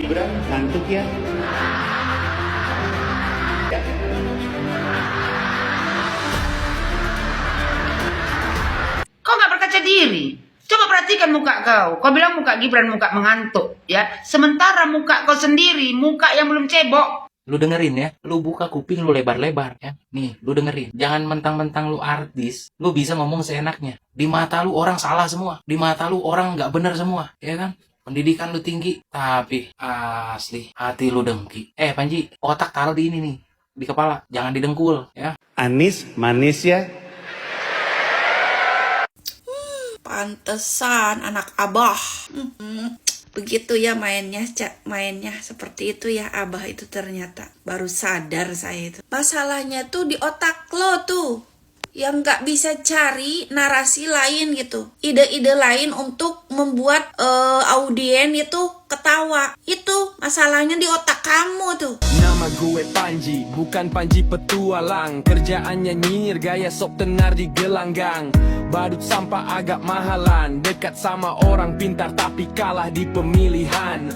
Gibran ngantuk ya? Kau nggak berkaca diri. Coba perhatikan muka kau. Kau bilang muka Gibran muka mengantuk, ya. Sementara muka kau sendiri muka yang belum cebok. Lu dengerin ya, lu buka kuping lu lebar-lebar ya. Nih, lu dengerin. Jangan mentang-mentang lu artis, lu bisa ngomong seenaknya. Di mata lu orang salah semua. Di mata lu orang nggak bener semua, ya kan? Pendidikan lu tinggi, tapi asli hati lu dengki. Panji, otak taruh di ini nih, di kepala, jangan di dengkul, ya. Anis manis ya? Pantesan anak abah. Begitu ya mainnya, Cak. Mainnya seperti itu ya abah itu ternyata. Baru sadar saya itu. Masalahnya tuh di otak lo tuh. Yang gak bisa cari narasi lain gitu. Ide-ide lain untuk membuat audien itu ketawa. Itu masalahnya di otak kamu tuh. Nama gue Panji, bukan Panji petualang. Kerjaannya nyinyir, gaya sok tenar di gelanggang. Badut sampah agak mahalan. Dekat sama orang pintar tapi kalah di pemilihan.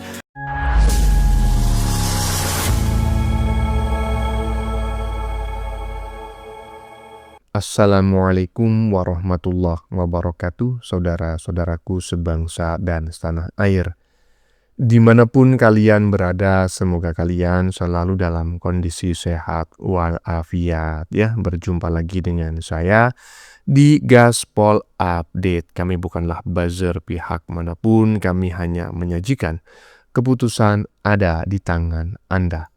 Assalamualaikum warahmatullahi wabarakatuh, saudara-saudaraku sebangsa dan setanah air. Dimanapun kalian berada, semoga kalian selalu dalam kondisi sehat walafiat ya. Berjumpa lagi dengan saya di Gaspol Update. Kami bukanlah buzzer pihak manapun, kami hanya menyajikan keputusan ada di tangan Anda.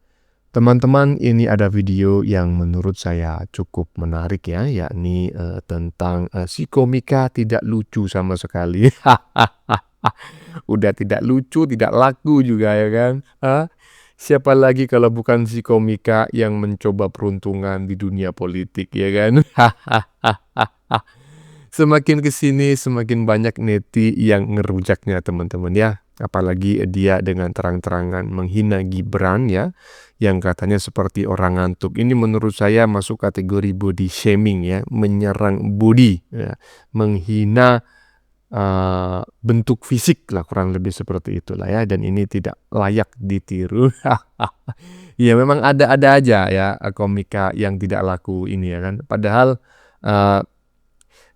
Teman-teman, ini ada video yang menurut saya cukup menarik ya, yakni tentang si komika tidak lucu sama sekali. Udah tidak lucu, tidak laku juga ya kan. Siapa lagi kalau bukan si komika yang mencoba peruntungan di dunia politik ya kan. Semakin kesini semakin banyak neti yang ngerujaknya teman-teman ya. Apalagi dia dengan terang-terangan menghina Gibran ya, yang katanya seperti orang ngantuk. Ini menurut saya masuk kategori body shaming ya, menyerang body ya, menghina bentuk fisik lah, kurang lebih seperti itulah ya, dan ini tidak layak ditiru. Ya memang ada aja ya komika yang tidak laku ini ya kan, padahal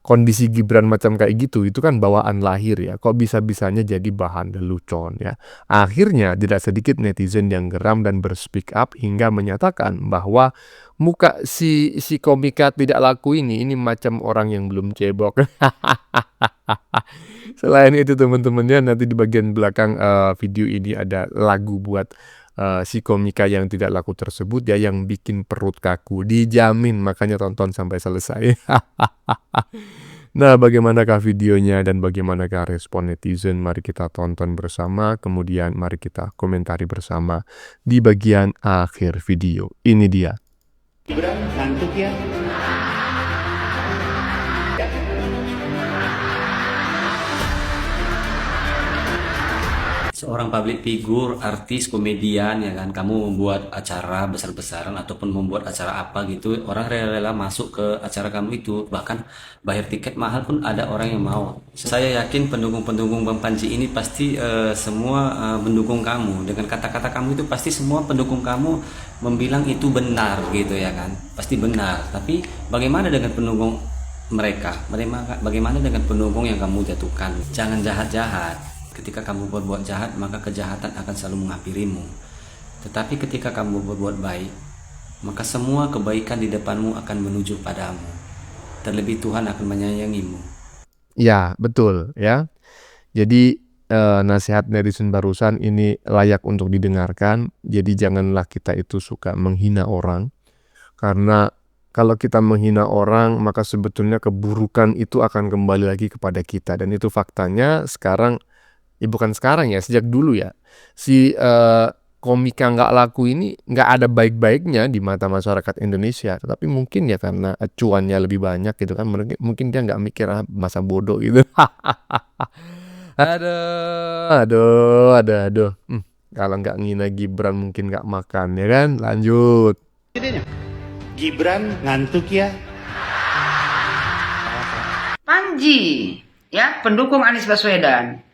kondisi Gibran macam kayak gitu, itu kan bawaan lahir ya. Kok bisa-bisanya jadi bahan lelucon ya. Akhirnya tidak sedikit netizen yang geram dan berspeak up hingga menyatakan bahwa muka si komika tidak laku ini macam orang yang belum cebok. Selain itu teman-temannya, nanti di bagian belakang video ini ada lagu buat si komika yang tidak laku tersebut ya, yang bikin perut kaku, dijamin, makanya tonton sampai selesai. Nah, bagaimanakah videonya dan bagaimanakah respon netizen? Mari kita tonton bersama, kemudian mari kita komentari bersama di bagian akhir video. Ini dia. Gibran ngantuk ya? Seorang public figure, artis, komedian ya kan, kamu membuat acara besar-besaran ataupun membuat acara apa gitu, orang rela-rela masuk ke acara kamu itu, bahkan bayar tiket mahal pun ada orang yang mau. Saya yakin pendukung-pendukung Bang Panji ini pasti semua mendukung kamu. Dengan kata-kata kamu itu pasti semua pendukung kamu membilang itu benar gitu ya kan, pasti benar. Tapi bagaimana dengan pendukung mereka? Bagaimana dengan pendukung yang kamu jatuhkan? Jangan jahat-jahat. Ketika kamu berbuat jahat, maka kejahatan akan selalu menghampirimu. Tetapi ketika kamu berbuat baik, maka semua kebaikan di depanmu akan menuju padamu. Terlebih Tuhan akan menyayangimu. Ya, betul ya. Jadi nasihat netizen barusan ini layak untuk didengarkan. Jadi janganlah kita itu suka menghina orang. Karena kalau kita menghina orang, maka sebetulnya keburukan itu akan kembali lagi kepada kita. Dan itu faktanya sekarang. Bukan sekarang ya, sejak dulu ya. Si komika nggak laku ini nggak ada baik-baiknya di mata masyarakat Indonesia. Tetapi mungkin ya karena acuannya lebih banyak gitu kan. Mungkin dia nggak mikir masa bodoh gitu. Aduh. Kalau nggak ngina Gibran mungkin nggak makan ya kan. Lanjut. Gibran ngantuk ya? Panji, ya, pendukung Anies Baswedan.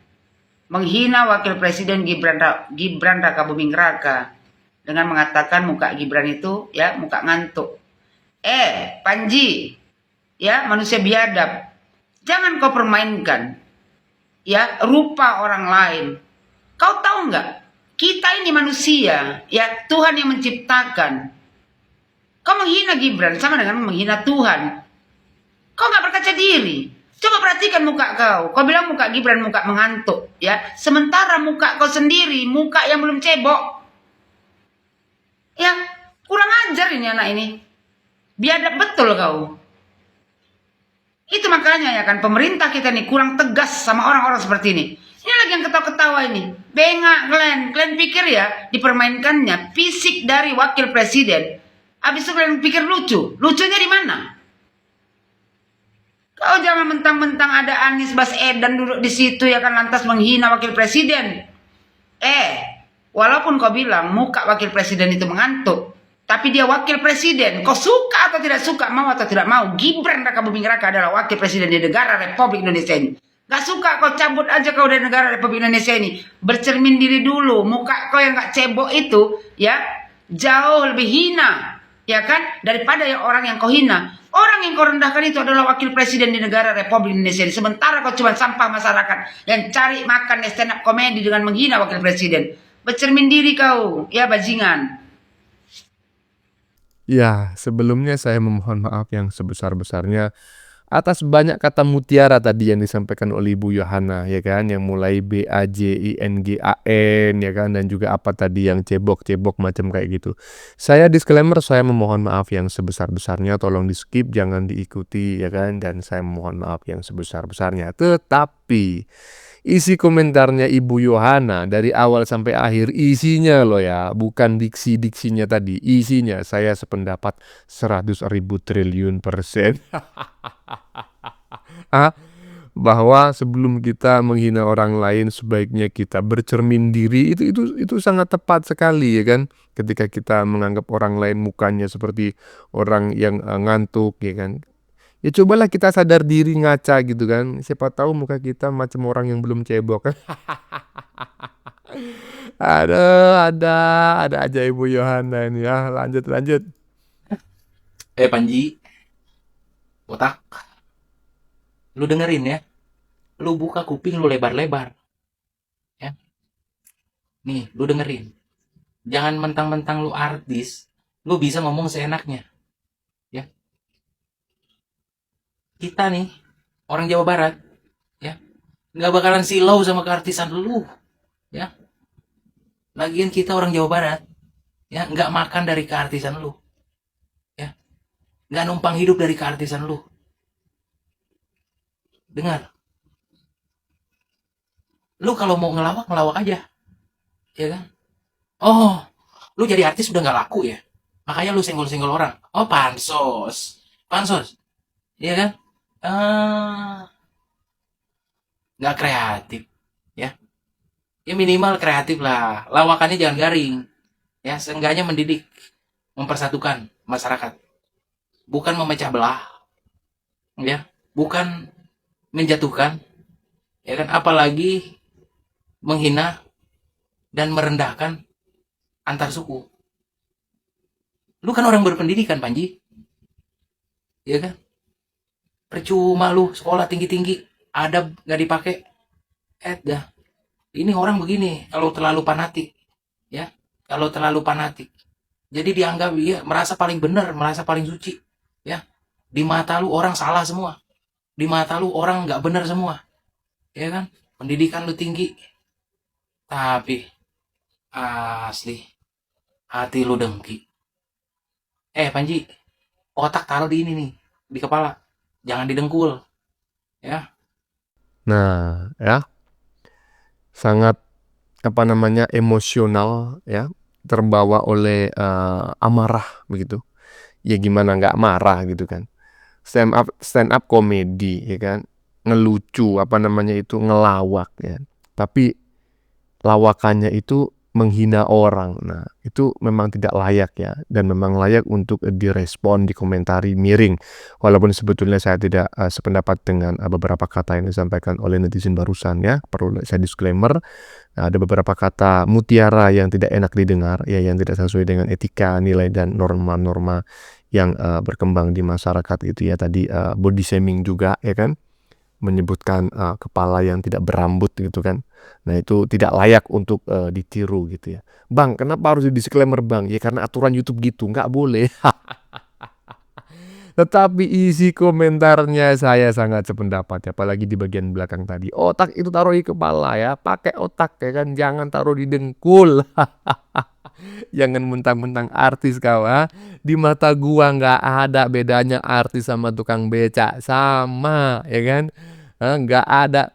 menghina Wakil Presiden Gibran Raka Buming Raka dengan mengatakan muka Gibran itu ya muka ngantuk. Panji, ya manusia biadab, jangan kau permainkan ya rupa orang lain. Kau tahu nggak? Kita ini manusia, ya Tuhan yang menciptakan. Kau menghina Gibran sama dengan menghina Tuhan. Kau nggak berkaca diri. Coba perhatikan muka kau. Kau bilang muka Gibran muka mengantuk, ya. Sementara muka kau sendiri muka yang belum cebok. Ya, kurang ajar ini anak ini. Biadab betul kau. Itu makanya ya kan pemerintah kita nih kurang tegas sama orang-orang seperti ini. Ini lagi yang ketawa-ketawa ini. Bengak kalian pikir ya dipermainkannya fisik dari wakil presiden. Habis itu kalian pikir lucu. Lucunya di mana? Kau jangan mentang-mentang ada Anies Baswedan duduk di situ ya kan lantas menghina wakil presiden. Walaupun kau bilang muka wakil presiden itu mengantuk, tapi dia wakil presiden. Kau suka atau tidak suka, mau atau tidak mau, Gibran Raka Buming Raka adalah wakil presiden di negara Republik Indonesia ini. Gak suka kau cabut aja kau dari negara Republik Indonesia ini. Bercermin diri dulu. Muka kau yang gak cebok itu ya jauh lebih hina, ya kan, daripada ya orang yang kau hina. Orang yang kau rendahkan itu adalah wakil presiden di negara Republik Indonesia ini. Sementara kau cuma sampah masyarakat yang cari makan stand up komedi dengan menghina wakil presiden. Bercermin diri kau, ya bajingan. Ya, sebelumnya saya memohon maaf yang sebesar-besarnya atas banyak kata mutiara tadi yang disampaikan oleh Ibu Yohana, ya kan, yang mulai BAJINGAN, ya kan, dan juga apa tadi yang cebok-cebok macam kayak gitu. Saya disclaimer, saya memohon maaf yang sebesar-besarnya, tolong di skip, jangan diikuti, ya kan, dan saya memohon maaf yang sebesar-besarnya. Tetapi isi komentarnya Ibu Yohana dari awal sampai akhir isinya loh ya, bukan diksi-diksinya tadi, isinya saya sependapat 100.000 triliun %. Bahwa sebelum kita menghina orang lain sebaiknya kita bercermin diri, itu sangat tepat sekali ya kan, ketika kita menganggap orang lain mukanya seperti orang yang ngantuk ya kan. Ya cobalah kita sadar diri ngaca gitu kan. Siapa tahu muka kita macam orang yang belum cebok. Ada aja Ibu Yohana ini ya. Lanjut. Panji, otak, lu dengerin ya. Lu buka kuping lu lebar-lebar. Ya. Nih, lu dengerin. Jangan mentang-mentang lu artis, lu bisa ngomong seenaknya. Ya. Kita nih, orang Jawa Barat, ya, nggak bakalan silau sama keartisan lu, ya. Lagian kita orang Jawa Barat, ya, nggak makan dari keartisan lu, ya, nggak numpang hidup dari keartisan lu. Dengar, lu kalau mau ngelawak aja, ya kan? Oh, lu jadi artis udah nggak laku ya, makanya lu senggol-senggol orang. Oh, pansos, ya kan? Nggak kreatif, ya. Ya minimal kreatif lah, lawakannya jangan garing, ya. Seenggaknya mendidik, mempersatukan masyarakat, bukan memecah belah, ya, bukan menjatuhkan, ya kan, apalagi menghina dan merendahkan antar suku. Lu kan orang berpendidikan, Panji, ya kan? Percuma lu sekolah tinggi-tinggi, adab gak dipakai. Dah. Ini orang begini kalau terlalu fanatik, ya. Kalau terlalu fanatik, jadi dianggap dia merasa paling benar, merasa paling suci, ya. Di mata lu orang salah semua. Di mata lu orang nggak benar semua, ya kan? Pendidikan lu tinggi, tapi asli hati lu dengki. Panji, otak taruh di ini nih, di kepala. Jangan didengkul, ya. Nah, ya. Sangat emosional ya, terbawa oleh amarah begitu. Ya gimana nggak marah gitu kan. Stand up komedi ya kan. Ngelucu ngelawak ya. Tapi lawakannya itu menghina orang. Nah, itu memang tidak layak ya, dan memang layak untuk direspon, dikomentari miring. Walaupun sebetulnya saya tidak sependapat dengan beberapa kata yang disampaikan oleh netizen barusan ya. Perlu saya disclaimer, ada beberapa kata mutiara yang tidak enak didengar ya, yang tidak sesuai dengan etika, nilai dan norma-norma yang berkembang di masyarakat itu ya. Tadi body shaming juga ya kan, menyebutkan kepala yang tidak berambut gitu kan. Nah, itu tidak layak untuk ditiru gitu ya. Bang, kenapa harus di disclaimer bang? Ya karena aturan YouTube gitu, nggak boleh. Tetapi isi komentarnya saya sangat sependapat ya, apalagi di bagian belakang tadi. Otak itu taruh di kepala ya, pakai otak ya kan, jangan taruh di dengkul. Jangan mentang-mentang artis kau ha. Di mata gua nggak ada bedanya artis sama tukang becak, sama ya kan. Nggak ada.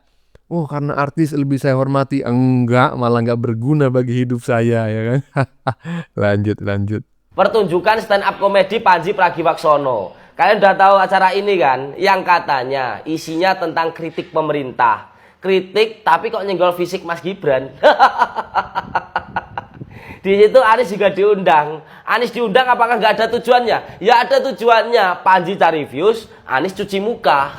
Oh karena artis lebih saya hormati, enggak, malah nggak berguna bagi hidup saya ya kan. Lanjut. Pertunjukan stand up komedi Panji Pragiwaksono. Kalian udah tahu acara ini kan? Yang katanya isinya tentang kritik pemerintah. Kritik tapi kok nyenggol fisik Mas Gibran. Di situ Anies juga diundang. Anies diundang apakah nggak ada tujuannya? Ya ada tujuannya. Panji cari views, Anies cuci muka.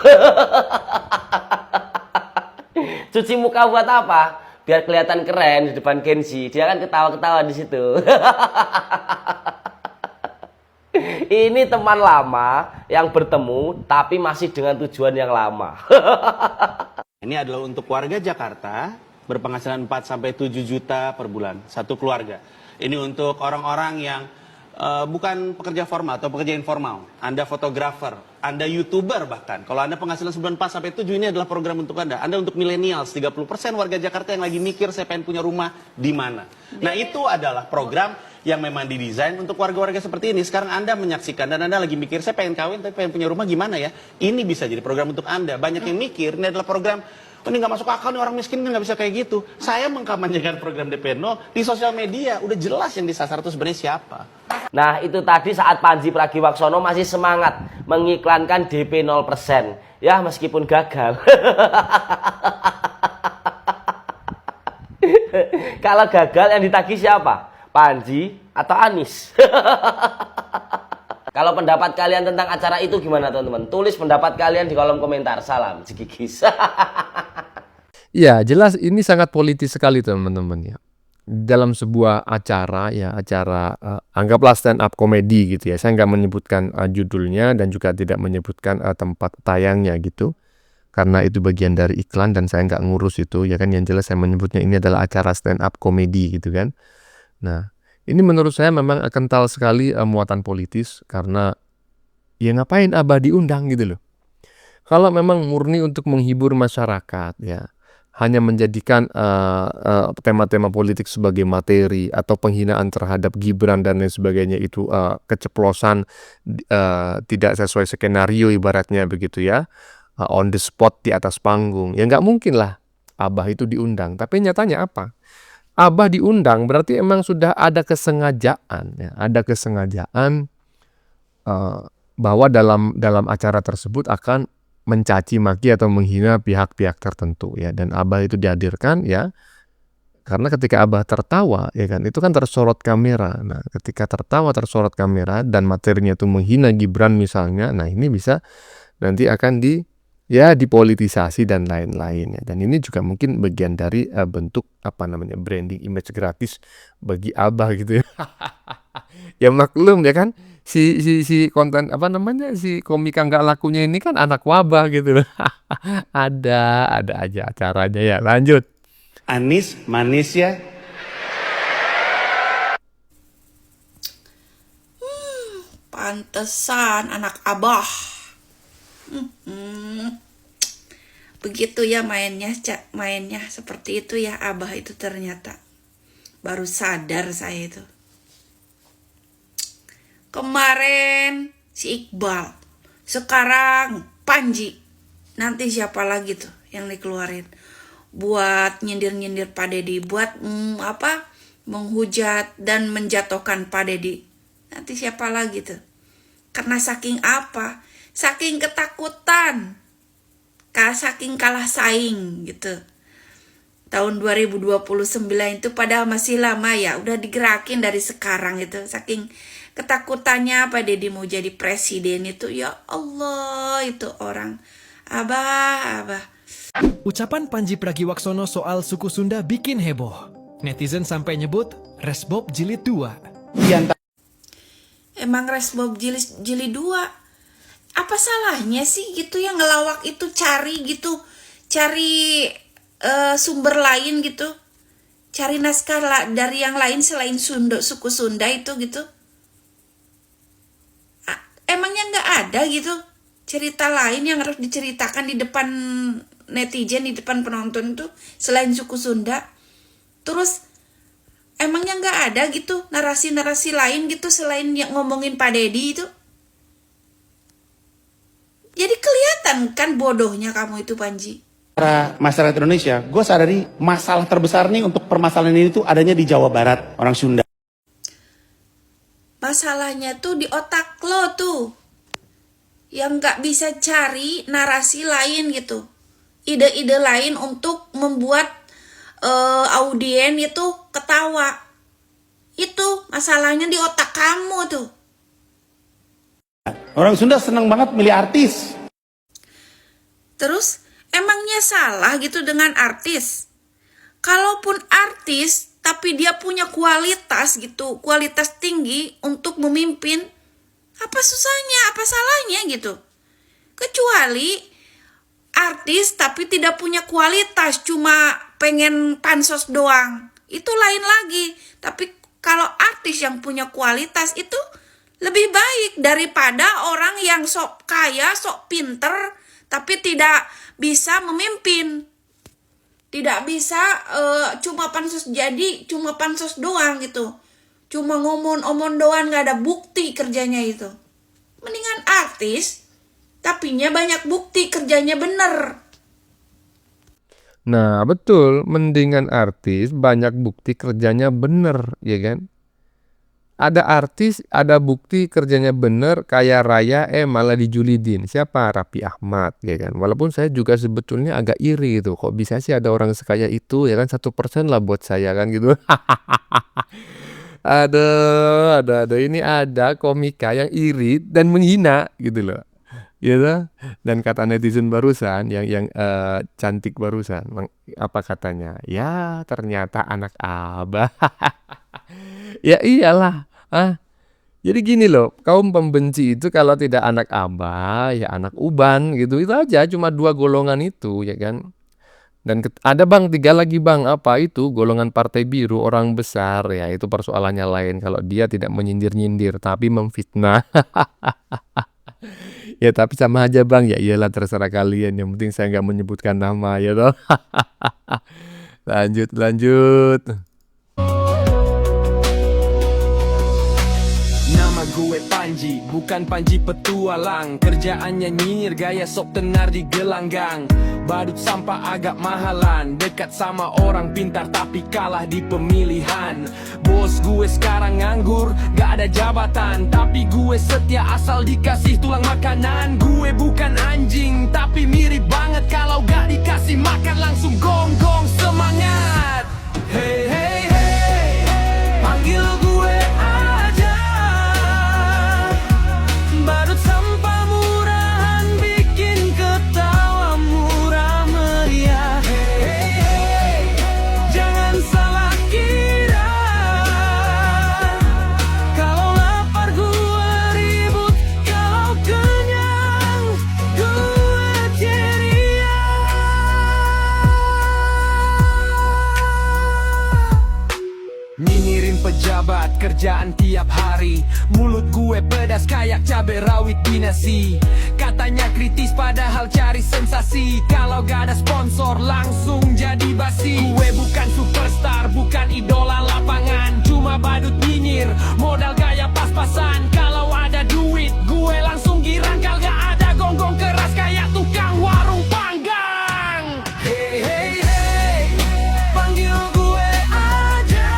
Cuci muka buat apa? Biar kelihatan keren di depan Kenzi. Dia kan ketawa-ketawa di situ. Ini teman lama yang bertemu tapi masih dengan tujuan yang lama. Ini adalah untuk warga Jakarta berpenghasilan 4 sampai 7 juta per bulan, satu keluarga. Ini untuk orang-orang yang bukan pekerja formal atau pekerja informal. Anda fotografer, Anda YouTuber bahkan. Kalau Anda penghasilan sebulan 4 sampai 7, ini adalah program untuk Anda. Anda untuk millennials, 30% warga Jakarta yang lagi mikir saya pengen punya rumah di mana. Nah, itu adalah program yang memang didesain untuk warga-warga seperti ini. Sekarang Anda menyaksikan dan Anda lagi mikir saya pengen kawin tapi pengen punya rumah gimana ya. Ini bisa jadi program untuk Anda. Banyak yang mikir ini adalah program, oh, ini nggak masuk akal nih, orang miskin nggak bisa kayak gitu. Saya mengkampanyekan program DP 0 di sosial media. Udah jelas yang disasar itu sebenarnya siapa. Nah itu tadi saat Panji Pragiwaksono masih semangat mengiklankan DP 0%. Ya meskipun gagal. Kalau gagal yang ditagih siapa? Panji atau Anies? Kalau pendapat kalian tentang acara itu gimana teman-teman? Tulis pendapat kalian di kolom komentar. Salam Jigigis. Ya, jelas ini sangat politis sekali teman-teman ya. Dalam sebuah acara ya, anggaplah stand up komedi gitu ya. Saya nggak menyebutkan judulnya dan juga tidak menyebutkan tempat tayangnya gitu. Karena itu bagian dari iklan dan saya nggak ngurus itu ya kan. Yang jelas saya menyebutnya ini adalah acara stand up komedi gitu kan. Nah, ini menurut saya memang kental sekali muatan politis karena ya ngapain Abah diundang gitu loh. Kalau memang murni untuk menghibur masyarakat ya, hanya menjadikan tema-tema politik sebagai materi atau penghinaan terhadap Gibran dan lain sebagainya itu keceplosan, tidak sesuai skenario ibaratnya begitu ya, on the spot di atas panggung, ya nggak mungkin lah Abah itu diundang. Tapi nyatanya apa? Abah diundang berarti emang sudah ada kesengajaan ya, ada kesengajaan bahwa dalam acara tersebut akan mencaci maki atau menghina pihak-pihak tertentu ya, dan Abah itu dihadirkan ya karena ketika Abah tertawa ya kan, itu kan tersorot kamera. Nah, ketika tertawa tersorot kamera dan materinya itu menghina Gibran misalnya, nah ini bisa nanti akan dipolitisasi dan lain-lain ya. Dan ini juga mungkin bagian dari bentuk branding image gratis bagi Abah gitu ya. Ya maklum ya kan, si konten si komika nggak lakunya ini kan anak wabah gitu loh. ada aja acaranya ya. Lanjut. Anies manis ya. Pantesan anak Abah. Begitu ya mainnya seperti itu ya Abah itu ternyata. Baru sadar saya itu. Kemarin si Iqbal, sekarang Panji. Nanti siapa lagi tuh yang dikeluarin buat nyindir-nyindir Pak Deddy, buat menghujat dan menjatuhkan Pak Deddy. Nanti siapa lagi tuh? Karena saking apa? Saking ketakutan, saking kalah saing gitu. tahun 2029 itu padahal masih lama ya, udah digerakin dari sekarang itu. Saking ketakutannya Pak Deddy mau jadi presiden itu, ya Allah, itu orang. Abah. Ucapan Panji Pragiwaksono soal suku Sunda bikin heboh. Netizen sampai nyebut Resbob Jilid 2. Emang Resbob jilid 2. Apa salahnya sih gitu yang ngelawak itu, cari sumber lain gitu. Cari naskah dari yang lain selain suku Sunda itu gitu. Emangnya nggak ada gitu cerita lain yang harus diceritakan di depan netizen, di depan penonton tuh selain suku Sunda? Terus emangnya nggak ada gitu narasi-narasi lain gitu selain yang ngomongin Pak Deddy itu? Jadi kelihatan kan bodohnya kamu itu, Panji. Para masyarakat Indonesia, gue sadari masalah terbesar nih untuk permasalahan ini tuh adanya di Jawa Barat, orang Sunda. Masalahnya tuh di otak lo tuh, yang nggak bisa cari narasi lain gitu, ide-ide lain untuk membuat audien itu ketawa. Itu masalahnya di otak kamu tuh. Orang Sunda senang banget milih artis. Terus emangnya salah gitu dengan artis? Kalaupun artis tapi dia punya kualitas gitu, kualitas tinggi untuk memimpin, apa susahnya, apa salahnya gitu? Kecuali artis tapi tidak punya kualitas, cuma pengen pansos doang, itu lain lagi. Tapi kalau artis yang punya kualitas itu lebih baik daripada orang yang sok kaya, sok pinter, tapi tidak bisa memimpin. Tidak bisa cuma pansos doang gitu. Cuma ngomong-ngomong doang, gak ada bukti kerjanya itu. Mendingan artis, tapinya banyak bukti kerjanya bener. Nah, betul, mendingan artis banyak bukti kerjanya bener, ya kan? Ada artis, ada bukti kerjanya bener, kaya raya, malah dijulidin. Siapa? Raffi Ahmad, ya kan? Walaupun saya juga sebetulnya agak iri itu. Kok bisa sih ada orang sekaya itu, ya kan? 1% lah buat saya kan gitu. ada. Ini ada komika yang iri dan menghina gitu loh. Gitu. Dan kata netizen barusan, yang cantik barusan, apa katanya? Ya, ternyata anak abah. Ya iyalah. Jadi gini loh, kaum pembenci itu kalau tidak anak abah, ya anak uban gitu. Itu aja, cuma 2 golongan itu, ya kan. Dan ada bang, 3 lagi bang, apa itu? Golongan partai biru, orang besar, ya itu persoalannya lain. Kalau dia tidak menyindir-nyindir, tapi memfitnah. Ya tapi sama aja bang, ya iyalah terserah kalian. Yang penting saya nggak menyebutkan nama, ya toh. Lanjut. Nama gue Panji, bukan Panji petualang. Kerjaannya nyinyir, gaya sok tenar di gelanggang. Badut sampah agak mahalan, dekat sama orang pintar tapi kalah di pemilihan. Bos gue sekarang nganggur, gak ada jabatan, tapi gue setia asal dikasih tulang makanan. Gue bukan anjing, tapi mirip banget. Kalau gak dikasih makan langsung gonggong semangat. Hey hey hey, panggil gue aja. Badut sampah murahan bikin ketawa murah meriah. Hey hey hey, jangan salah kira. Kalau lapar gue ribut, kalau kenyang gue ceria. Nyinyirin pejabat, kerjaan tiap hari. Mulut gue pedas kayak cabai rawit di nasi. Katanya kritis padahal cari sensasi. Kalau gak ada sponsor langsung jadi basi. Gue bukan superstar, bukan idola lapangan. Cuma badut nyinyir, modal gaya pas-pasan. Kalau ada duit, gue langsung girang. Kalau gak ada gonggong keras kayak tukang warung panggang. Hey hey hey, panggil gue aja.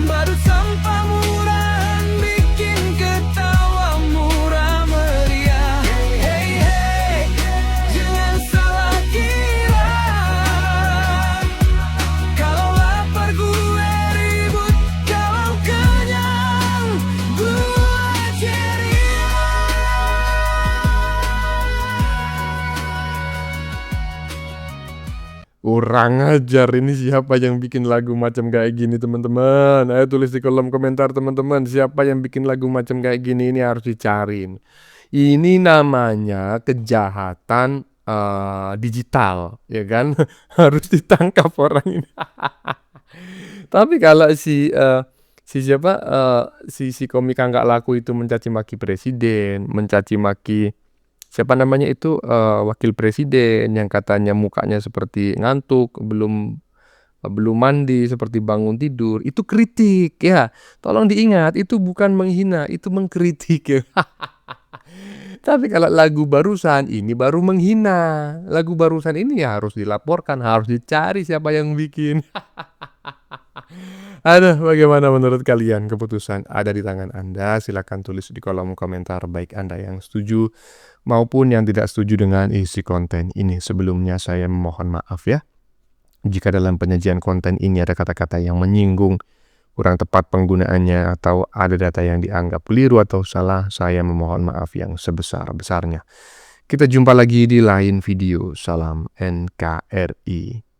Badut sampah murahan bikin ketawa murah meriah. Hey hey hey, jangan salah kira. Kurang ajar, ini siapa yang bikin lagu macam kayak gini teman-teman? Ayo tulis di kolom komentar teman-teman, siapa yang bikin lagu macam kayak gini, ini harus dicariin. Ini namanya kejahatan digital, ya kan? Harus ditangkap orang ini. Tapi kalau si komik Nggak Laku itu mencaci maki presiden, mencaci maki siapa namanya itu wakil presiden yang katanya mukanya seperti ngantuk, belum mandi, seperti bangun tidur, itu kritik ya. Tolong diingat, itu bukan menghina, itu mengkritik ya. Tapi kalau lagu barusan ini baru menghina. Lagu barusan ini ya harus dilaporkan, harus dicari siapa yang bikin. Aduh, bagaimana menurut kalian? Keputusan ada di tangan Anda. Silakan tulis di kolom komentar baik Anda yang setuju maupun yang tidak setuju dengan isi konten ini. Sebelumnya saya memohon maaf ya jika dalam penyajian konten ini ada kata-kata yang menyinggung, kurang tepat penggunaannya, atau ada data yang dianggap keliru atau salah. Saya memohon maaf yang sebesar-besarnya. Kita jumpa lagi di lain video. Salam NKRI.